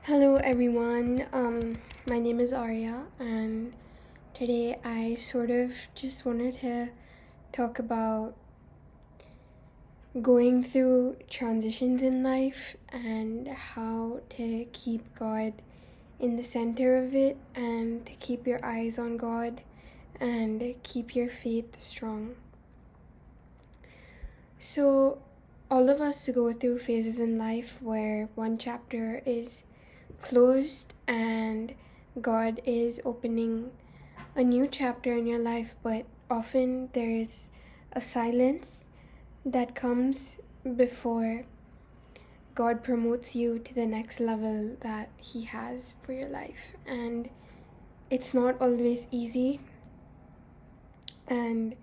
Hello everyone. My name is Arya, and today I sort of just wanted to talk about going through transitions in life and how to keep God in the center of it and to keep your eyes on God and keep your faith strong. So, all of us go through phases in life where one chapter is closed and God is opening a new chapter in your life, but often there's a silence that comes before God promotes you to the next level that He has for your life. And it's not always easy. And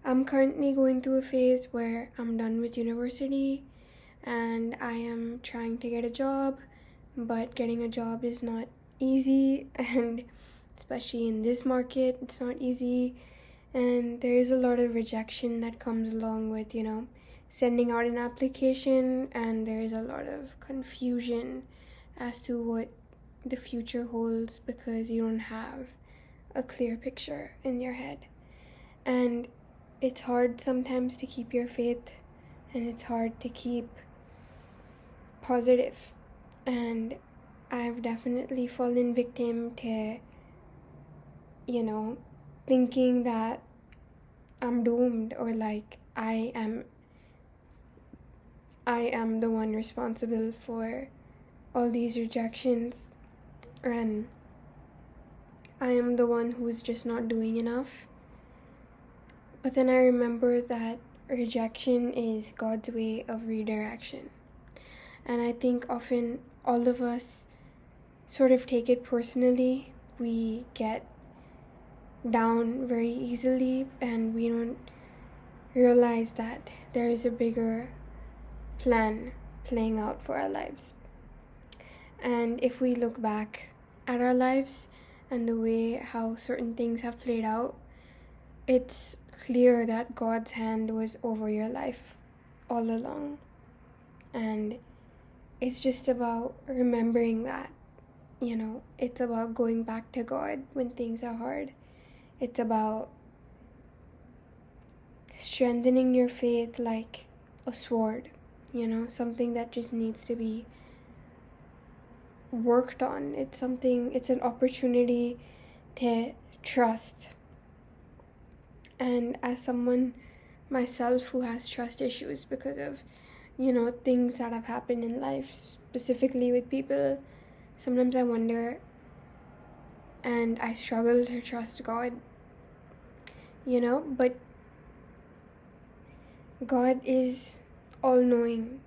I'm currently going through a phase where I'm done with university and I am trying to get a job, but getting a job is not easy, and especially in this market, it's not easy. And there is a lot of rejection that comes along with, sending out an application, and there is a lot of confusion as to what the future holds because you don't have a clear picture in your head. And it's hard sometimes to keep your faith, and it's hard to keep positive. And I've definitely fallen victim to, thinking that I'm doomed, or like I am the one responsible for all these rejections, and I am the one who's just not doing enough. But then I remember that rejection is God's way of redirection. And I think often all of us sort of take it personally. We get down very easily and we don't realize that there is a bigger plan playing out for our lives. And if we look back at our lives and the way how certain things have played out, it's clear that God's hand was over your life all along. And it's just about remembering that, it's about going back to God when things are hard. It's about strengthening your faith like a sword, something that just needs to be worked on. It's an opportunity to trust. And as someone myself who has trust issues because of, things that have happened in life, specifically with people, sometimes I wonder and I struggle to trust God, but God is all-knowing,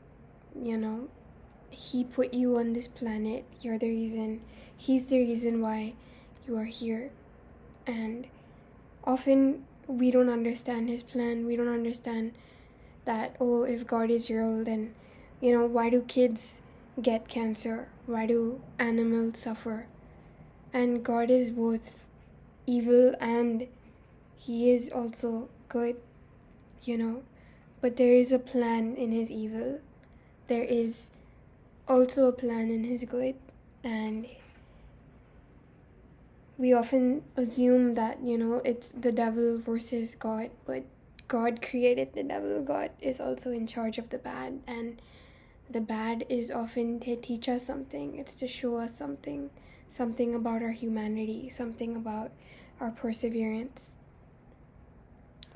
He put you on this planet. You're the reason. He's the reason why you are here. And often we don't understand His plan. We don't understand that, if God is real, then, why do kids get cancer? Why do animals suffer? And God is both evil and He is also good, But there is a plan in His evil. There is also a plan in His good. And we often assume that, it's the devil versus God, but God created the devil. God is also in charge of the bad, and the bad is often to teach us something. It's to show us something about our humanity, something about our perseverance.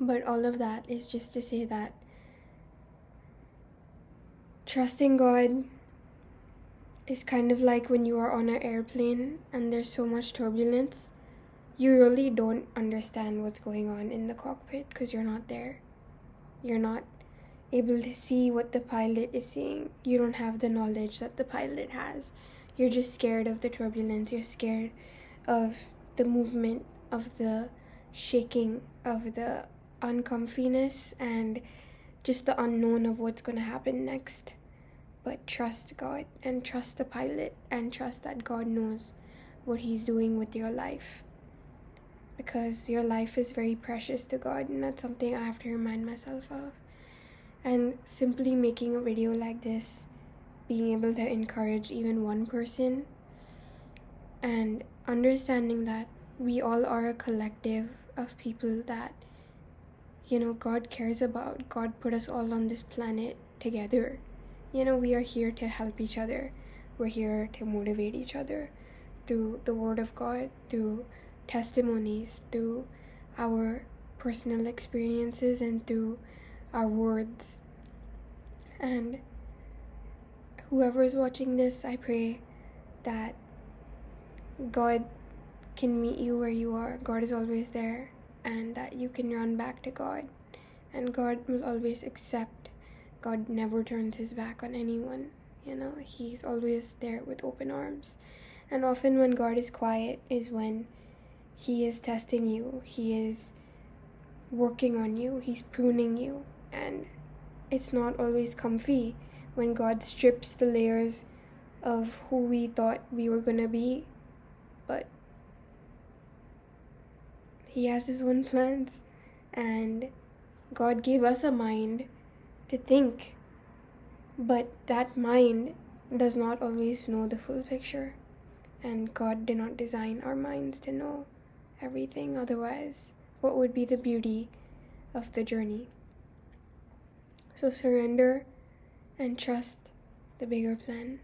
But all of that is just to say that trusting God is kind of like when you are on an airplane and there's so much turbulence. You really don't understand what's going on in the cockpit because you're not there. You're not able to see what the pilot is seeing. You don't have the knowledge that the pilot has. You're just scared of the turbulence. You're scared of the movement, of the shaking, of the uncomfiness, and just the unknown of what's going to happen next. But trust God and trust the pilot and trust that God knows what He's doing with your life. Because your life is very precious to God, and that's something I have to remind myself of. And simply making a video like this, being able to encourage even one person, and understanding that we all are a collective of people that, God cares about. God put us all on this planet together. We are here to help each other. We're here to motivate each other through the Word of God, through testimonies, through our personal experiences, and through our words. And whoever is watching this, I pray that God can meet you where you are. God is always there, and that you can run back to God, and God will always accept. God never turns his back on anyone. He's always there with open arms. And often when God is quiet is when he is testing you, he is working on you, he's pruning you, and it's not always comfy when God strips the layers of who we thought we were gonna be, but he has his own plans, and God gave us a mind to think, but that mind does not always know the full picture, and God did not design our minds to know everything. Otherwise, what would be the beauty of the journey? So surrender and trust the bigger plan.